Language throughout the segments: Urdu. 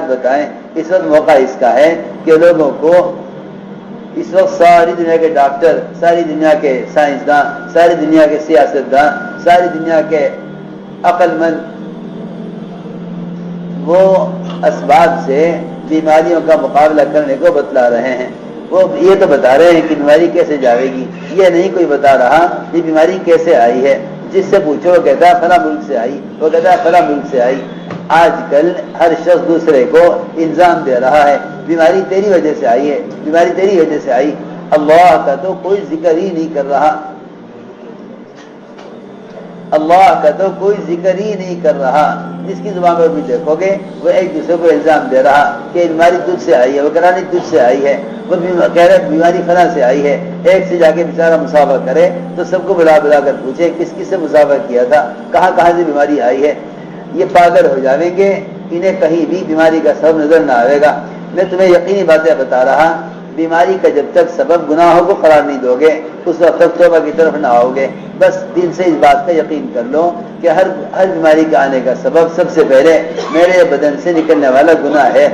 بتائیں، اس وقت موقع اس کا ہے کہ لوگوں کو اس وقت ساری دنیا کے ڈاکٹر، ساری دنیا کے سائنسداں، ساری دنیا کے سیاستداں، ساری دنیا کے عقل مند وہ اسباب سے بیماریوں کا مقابلہ کرنے کو بتلا رہے ہیں۔ وہ یہ تو بتا رہے ہیں کہ بیماری کیسے جاوے گی، یہ نہیں کوئی بتا رہا کہ بیماری کیسے آئی ہے۔ جس سے پوچھو وہ کہتا ہے فلاں ملک سے آئی، وہ کہتا ہے فلاں ملک سے آئی۔ آج کل ہر شخص دوسرے کو الزام دے رہا ہے، بیماری تیری وجہ سے آئی ہے، بیماری تیری وجہ سے آئی۔ اللہ کا تو کوئی ذکر ہی نہیں کر رہا، اللہ کا تو کوئی ذکر ہی نہیں کر رہا۔ جس کی زبان پر بھی دیکھو گے وہ ایک دوسرے کو الزام دے رہا کہ بیماری تجھ سے آئی ہے، وہ کہہ نہیں تجھ سے آئی ہے، وہ کہہ رہے بیماری فلاں سے آئی ہے۔ ایک سے جا کے بیچارہ مسافہ کرے تو سب کو بلا بلا کر پوچھے کس کس سے مسافہ کیا تھا، کہاں کہاں سے بیماری آئی ہے۔ یہ پاگل ہو جائیں گے، انہیں کہیں بھی بیماری کا سبب نظر نہ آئے گا۔ میں تمہیں یقینی باتیں بتا رہا، بیماری کا جب تک سبب گناہوں کو قرار نہیں دو گے اس وقت تک توبہ کی طرف نہ آؤ گے۔ بس دل سے اس بات کا یقین کر لو کہ ہر بیماری کا آنے کا سبب سب سے پہلے میرے بدن سے نکلنے والا گناہ ہے۔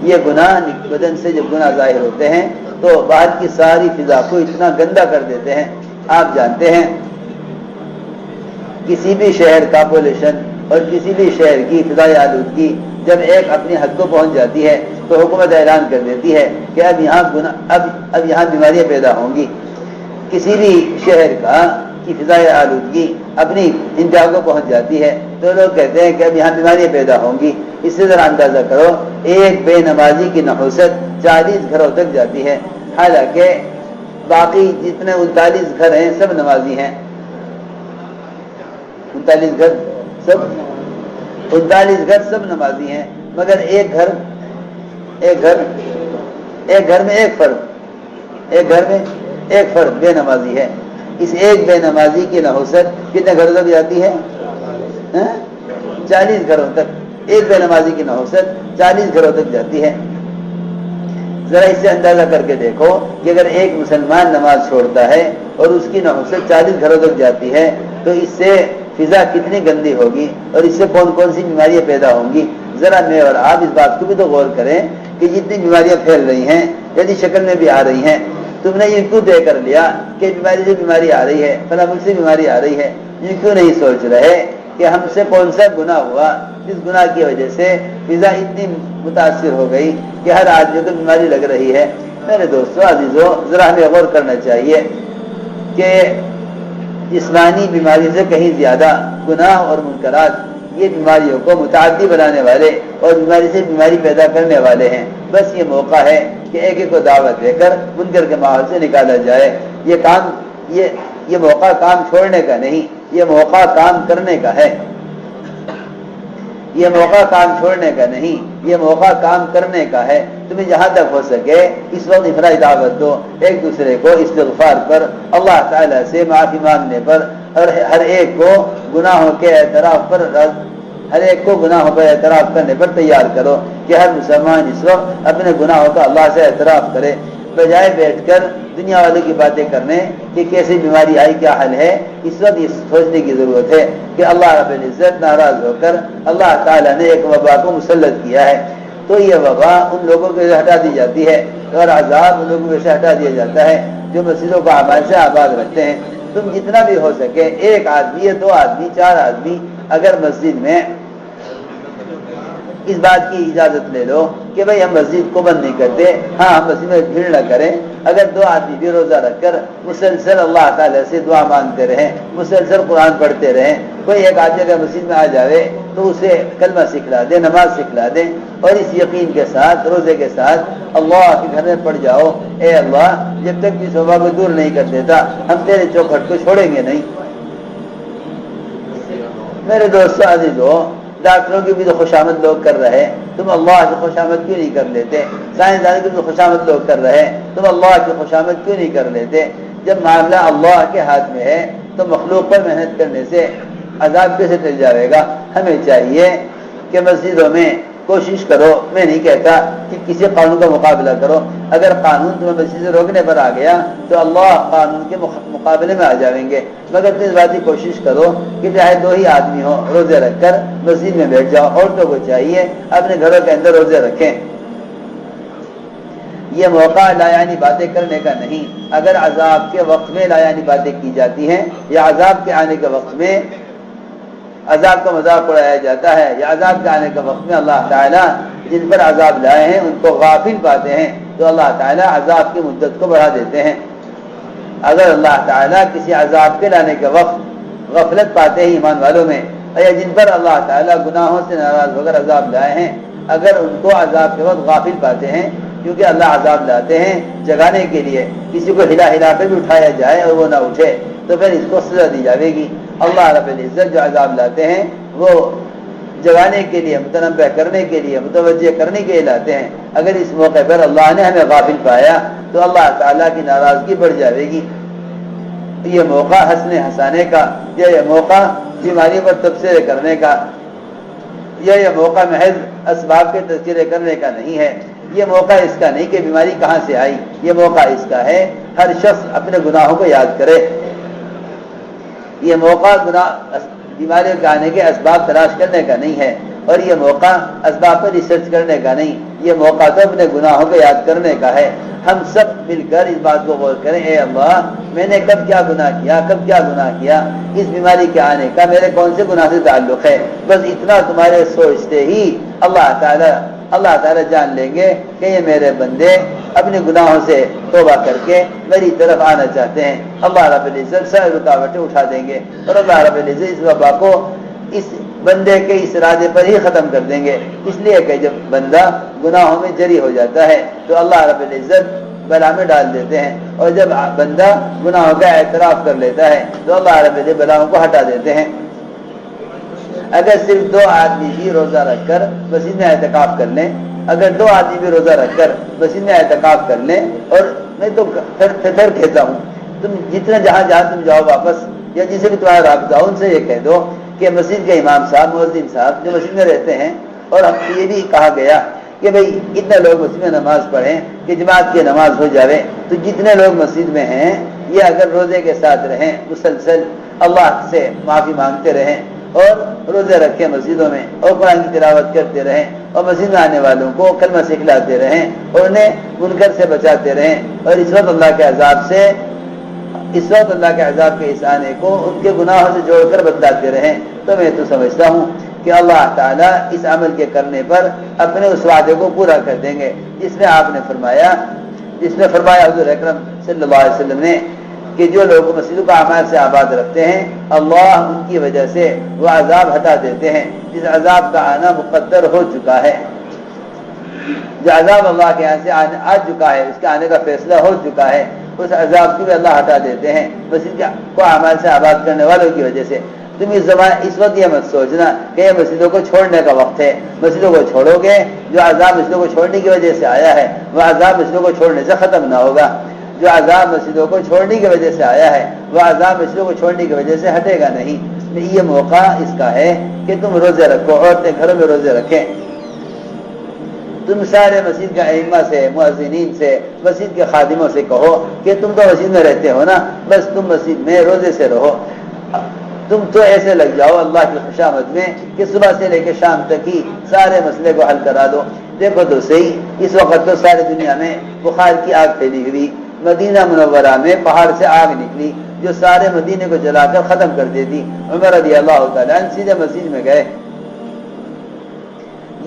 یہ گناہ بدن سے جب گناہ ظاہر ہوتے ہیں تو باہر کی ساری فضا کو اتنا گندا کر دیتے ہیں۔ آپ جانتے ہیں کسی بھی شہر کا پولوشن اور کسی بھی شہر کی فضائی آلودگی جب ایک اپنی حد کو پہنچ جاتی ہے تو حکومت اعلان کر دیتی ہے کہ اب یہاں بیماریاں پیدا ہوں گی۔ کسی بھی شہر کی فضائی آلودگی اپنی انتہا کو پہنچ جاتی ہے تو لوگ کہتے ہیں کہ اب یہاں بیماریاں پیدا ہوں گی۔ اس سے ذرا اندازہ کرو، ایک بے نمازی کی نحوست 40 گھروں تک جاتی ہے، حالانکہ باقی جتنے 39 گھر ہیں سب نمازی ہیں۔ 39 گھر سب نمازی ہیں، مگر ایک گھر میں ایک فرد بے نمازی ہے۔ اس ایک بے نمازی کی نحوست کتنے گھروں تک جاتی ہے؟ 40 گھروں تک۔ ایک بے نمازی کی نحوست 40 گھروں تک جاتی ہے۔ ذرا اس سے اندازہ کر کے دیکھو کہ اگر ایک مسلمان نماز چھوڑتا ہے اور اس کی نحوست 40 گھروں تک جاتی ہے تو اس سے فضا کتنی گندی ہوگی اور اس سے کون کون سی بیماریاں پیدا ہوں گی۔ ذرا میں اور آپ اس بات کو بھی تو غور کریں کہ جتنی بیماریاں پھیل رہی ہیں یعنی شکل میں بھی آ رہی ہیں، تم نے یہ کیوں طے کر لیا کہ بیماری سے بیماری آ رہی ہے، فلاں ملک سے بیماری آ رہی ہے؟ یہ کیوں نہیں سوچ رہے کہ ہم سے کون سا گناہ ہوا جس گناہ کی وجہ سے فضا اتنی متاثر ہو گئی کہ ہر آدمی کو بیماری لگ رہی ہے؟ میرے دوستو عزیزو، ذرا ہمیں غور کرنا چاہیے کہ جسمانی بیماری سے کہیں زیادہ گناہ اور منکرات یہ بیماریوں کو متعدی بنانے والے اور بیماری سے بیماری پیدا کرنے والے ہیں۔ بس یہ موقع ہے کہ ایک ایک کو دعوت دے کر منکر کے ماحول سے نکالا جائے۔ یہ موقع کام چھوڑنے کا نہیں، یہ موقع کام کرنے کا ہے۔ یہ موقع کام چھوڑنے کا نہیں، یہ موقع کام کرنے کا ہے۔ تمہیں جہاں تک ہو سکے اس وقت افراطی دعوت دو، ایک دوسرے کو استغفار پر، اللہ تعالیٰ سے معافی مانگنے پر، اور ہر ایک کو گناہوں کے اعتراف کرنے پر تیار کرو کہ ہر مسلمان اس وقت اپنے گناہوں کا اللہ سے اعتراف کرے، بجائے بیٹھ کر دنیا والوں کی باتیں کرنے کہ کیسی بیماری آئی، کیا حل ہے۔ اس وقت یہ سوچنے کی ضرورت ہے کہ اللہ رب العزت ناراض ہو کر اللہ تعالیٰ نے ایک وبا کو مسلط کیا ہے، تو یہ وبا ان لوگوں کو ہٹا دی جاتی ہے اور عذاب ان لوگوں سے ہٹا دیا جاتا ہے جو مسجدوں کو آباد سے آباد رکھتے ہیں۔ تم جتنا بھی ہو سکے، ایک آدمی یا 2 آدمی 4 آدمی اگر مسجد میں اس بات کی اجازت لے لو کہ بھئی ہم مسجد کو بند نہیں کرتے، ہاں ہم مسجد میں بھیڑ نہ کریں، اگر 2 آدمی بھی روزہ رکھ کر مسلسل اللہ تعالیٰ سے دعا مانگتے رہیں، مسلسل قرآن پڑھتے رہیں، کوئی ایک آدمی اگر مسجد میں آ جاوے تو اسے کلمہ سکھلا دیں، نماز سکھلا دیں، اور اس یقین کے ساتھ روزے کے ساتھ اللہ کے گھر میں پڑھ جاؤ، اے اللہ جب تک اس وبا کو دور نہیں کر دیتا ہم تیرے چوکھٹ کو چھوڑیں گے نہیں۔ میرے دوستو عزیزو، ڈاکٹروں کی بھی تو خوشامد لوگ کر رہے، تم اللہ کی خوشامد کیوں نہیں کر لیتے؟ سائنسدانوں کی بھی تو خوشامد لوگ کر رہے، تم اللہ کی خوشامد کیوں نہیں کر لیتے؟ جب معاملہ اللہ کے ہاتھ میں ہے تو مخلوق پر محنت کرنے سے عذاب کیسے ٹل جائے گا؟ ہمیں چاہیے کہ مسجدوں میں کوشش کرو، میں نہیں کہتا کہ کسی قانون کا مقابلہ کرو، اگر قانون تمہیں مسجد سے روکنے پر آ گیا تو اللہ قانون کے مقابلے میں آ جائیں گے، مگر تم اس بات کی کوشش کرو کہ چاہے 2 ہی آدمی ہو روزے رکھ کر مسجد میں بیٹھ جاؤ۔ عورتوں کو چاہیے اپنے گھروں کے اندر روزے رکھیں۔ یہ موقع لایانی باتیں کرنے کا نہیں، اگر عذاب کے وقت میں لایانی باتیں کی جاتی ہیں یا عذاب کے آنے کے وقت میں عذاب کا مذاق اڑایا جاتا ہے یا عذاب کے آنے کے وقت میں اللہ تعالیٰ جن پر عذاب لائے ہیں ان کو غافل پاتے ہیں تو اللہ تعالیٰ عذاب کی مدت کو بڑھا دیتے ہیں۔ اگر اللہ تعالیٰ کسی عذاب کے لانے کے وقت غفلت پاتے ہیں ایمان والوں میں، یا جن پر اللہ تعالیٰ گناہوں سے ناراض ہو کر عذاب لائے ہیں، اگر ان کو عذاب کے وقت غافل پاتے ہیں، کیونکہ اللہ عذاب لاتے ہیں جگانے کے لیے، کسی کو ہلا ہلا کر بھی اٹھایا جائے اور وہ نہ اٹھے تو پھر اس کو سزا دی جائے گی۔ اللہ رب العزت جو عذاب لاتے ہیں وہ جگانے کے لیے، متنبہ کرنے کے لیے، متوجہ کرنے کے لیے لاتے ہیں۔ اگر اس موقع پر اللہ نے ہمیں غافل پایا تو اللہ تعالیٰ کی ناراضگی بڑھ جائے گی۔ یہ موقع ہنسنے ہنسانے کا، یا یہ موقع بیماریوں پر تبصرے کرنے کا، یا یہ موقع محض اسباب کے تذکرے کرنے کا نہیں ہے۔ یہ موقع اس کا نہیں کہ بیماری کہاں سے آئی، یہ موقع اس کا ہے ہر شخص اپنے گناہوں کو یاد کرے۔ یہ موقع بیماریوں کے آنے کے اسباب تلاش کرنے کا نہیں ہے، اور یہ موقع اسباب پر ریسرچ کرنے کا نہیں، یہ موقع تو اپنے گناہوں کو یاد کرنے کا ہے۔ ہم سب مل کر اس بات کو غور کریں، اے اللہ میں نے کب کیا گناہ کیا، کب کیا گناہ کیا، اس بیماری کے آنے کا میرے کون سے گناہ سے تعلق ہے۔ بس اتنا تمہارے سوچتے ہی اللہ تعالیٰ جان لیں گے کہ یہ میرے بندے اپنے گناہوں سے توبہ کر کے میری طرف آنا چاہتے ہیں۔ اللہ رب العزت ساری رکاوٹیں اٹھا دیں گے اور اللہ رب العزت اس وبا کو اس بندے کے اس ارادے پر ہی ختم کر دیں گے، اس لیے کہ جب بندہ گناہوں میں جری ہو جاتا ہے تو اللہ رب العزت بلا میں ڈال دیتے ہیں، اور جب بندہ گناہوں کا اعتراف کر لیتا ہے تو اللہ رب العزت بلاؤں کو ہٹا دیتے ہیں۔ اگر صرف 2 آدمی بھی روزہ رکھ کر مسجد میں اعتکاف کر لیں، اگر 2 آدمی بھی روزہ رکھ کر مسجد میں اعتکاف کر لیں، اور میں تو پھر کہتا ہوں تم جتنا جہاں تم جاؤ واپس، یا جسے بھی تمہارا رابطہ ان سے یہ کہہ دو کہ مسجد کے امام صاحب، مؤذن صاحب جو مسجد میں رہتے ہیں، اور ہم یہ بھی کہا گیا کہ بھئی اتنے لوگ مسجد میں نماز پڑھیں کہ جماعت کی نماز ہو جاوے، تو جتنے لوگ مسجد میں ہیں یہ اگر روزے کے ساتھ رہیں، مسلسل اللہ سے معافی مانگتے رہیں اور روزے رکھیں مسجدوں میں، اور قرآن کی تلاوت کرتے رہیں، اور مسجد میں آنے والوں کو کلمہ سکھلاتے رہیں، اور انہیں منکر سے بچاتے رہیں، اور اس وقت اللہ کے عذاب کے اس آنے کو ان کے گناہوں سے جوڑ کر بدلاتے رہیں، تو میں تو سمجھتا ہوں کہ اللہ تعالیٰ اس عمل کے کرنے پر اپنے اس وعدے کو پورا کر دیں گے جس میں فرمایا حضور اکرم صلی اللہ علیہ وسلم نے کہ جو لوگ مسجدوں کا اعمال سے آباد رکھتے ہیں اللہ ان کی وجہ سے وہ عذاب ہٹا دیتے ہیں جس عذاب کا آنا مقدر ہو چکا ہے۔ جو عذاب اللہ کے یہاں سے آ چکا ہے، اس کے آنے کا فیصلہ ہو چکا ہے، اس عذاب کی بھی اللہ ہٹا دیتے ہیں مسجد کو اعمال سے آباد کرنے والوں کی وجہ سے۔ تم اس وقت یہ مت سوچنا کہ یہ مسجدوں کو چھوڑنے کا وقت ہے، مسجدوں کو چھوڑو گے جو عذاب مسجدوں کو چھوڑنے کی وجہ سے آیا ہے وہ عذاب مسجدوں کو چھوڑنے سے ختم نہ ہوگا، جو عذاب مسجدوں کو چھوڑنے کی وجہ سے آیا ہے وہ عذاب مسجدوں کو چھوڑنے کی وجہ سے ہٹے گا نہیں۔ یہ موقع اس کا ہے کہ تم روزے رکھو، عورتیں گھروں میں روزے رکھیں۔ تم سارے مسجد کے ائمہ سے، مؤذنین سے، مسجد کے خادموں سے کہو کہ تم تو مسجد میں رہتے ہو نا، بس تم مسجد میں روزے سے رہو، تم تو ایسے لگ جاؤ اللہ کی خوشامد میں کہ صبح سے لے کے شام تک ہی سارے مسئلے کو حل کرا دو۔ دیکھو تو صحیح، اس وقت تو ساری دنیا میں بخار کی آگ پھیلی ہوئی، مدینہ منورہ میں پہاڑ سے آگ نکلی جو سارے مدینے کو جلا کر ختم کر دیتی۔ عمر رضی اللہ تعالیٰ عنہ سیدھے مسجد میں گئے،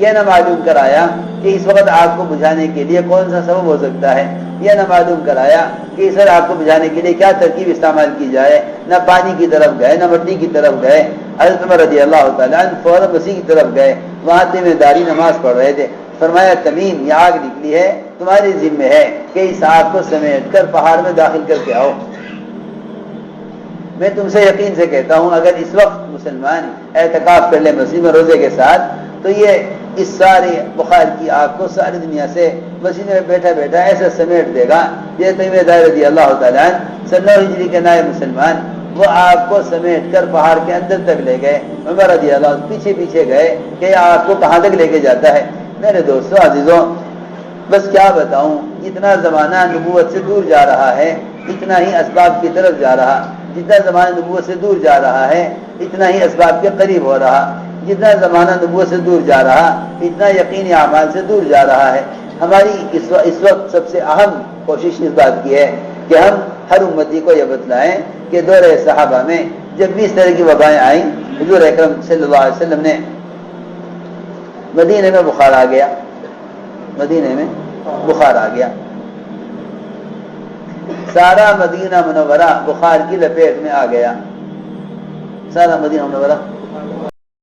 یہ نہ معلوم کرایا کہ اس وقت آگ کو بجھانے کے لیے کون سا سبب ہو سکتا ہے، یہ نہ معلوم کرایا کہ اس وقت آگ کو بجھانے کے لیے کیا ترکیب استعمال کی جائے، نہ پانی کی طرف گئے نہ مٹی کی طرف گئے۔ حضرت عمر رضی اللہ تعالیٰ عنہ فوراً مسیح کی طرف گئے، وہاں ذمہ داری نماز پڑھ رہے تھے۔ فرمایا تمیم یہ آگ نکلی ہے، تمہاری ذمہ ہے کہ اس آگ کو سمیٹ کر پہاڑ میں داخل کر کے آؤ۔ میں تم سے یقین سے کہتا ہوں اگر اس وقت مسلمان اعتکاف کر لے مسجد میں روزے کے ساتھ تو یہ اس سارے بخار کی آگ کو ساری دنیا سے مسجد میں بیٹھا بیٹھا ایسا سمیٹ دے گا۔ یہ تمیم دار رضی اللہ تعالیٰ عنہ 9 ہجری کے نائب مسلمان وہ آگ کو سمیٹ کر پہاڑ کے اندر تک لے گئے. عمر رضی اللہ عنہ پیچھے پیچھے گئے کہ یہ آگ کو کہاں تک لے کے جاتا ہے. میرے دوستوں عزیزوں بس کیا بتاؤں، اتنا زمانہ نبوت سے دور جا رہا ہے، اتنا ہی اسباب کی طرف جا رہا. جتنا زمانہ نبوت سے دور جا رہا ہے اتنا ہی اسباب کے قریب ہو رہا. جتنا زمانہ نبوت سے دور جا رہا اتنا یقینی اعمال سے دور جا رہا ہے. ہماری اس وقت سب سے اہم کوشش اس بات کی ہے کہ ہم ہر امتی کو یہ بتلائیں کہ دور صحابہ میں جب بھی اس طرح کی وبائیں آئیں، حضور اکرم صلی اللہ علیہ وسلم نے مدینے میں بخار آ گیا، مدینے میں بخار آ گیا، سارا مدینہ منورہ بخار کی لپیٹ میں آ گیا. سارا مدینہ منورہ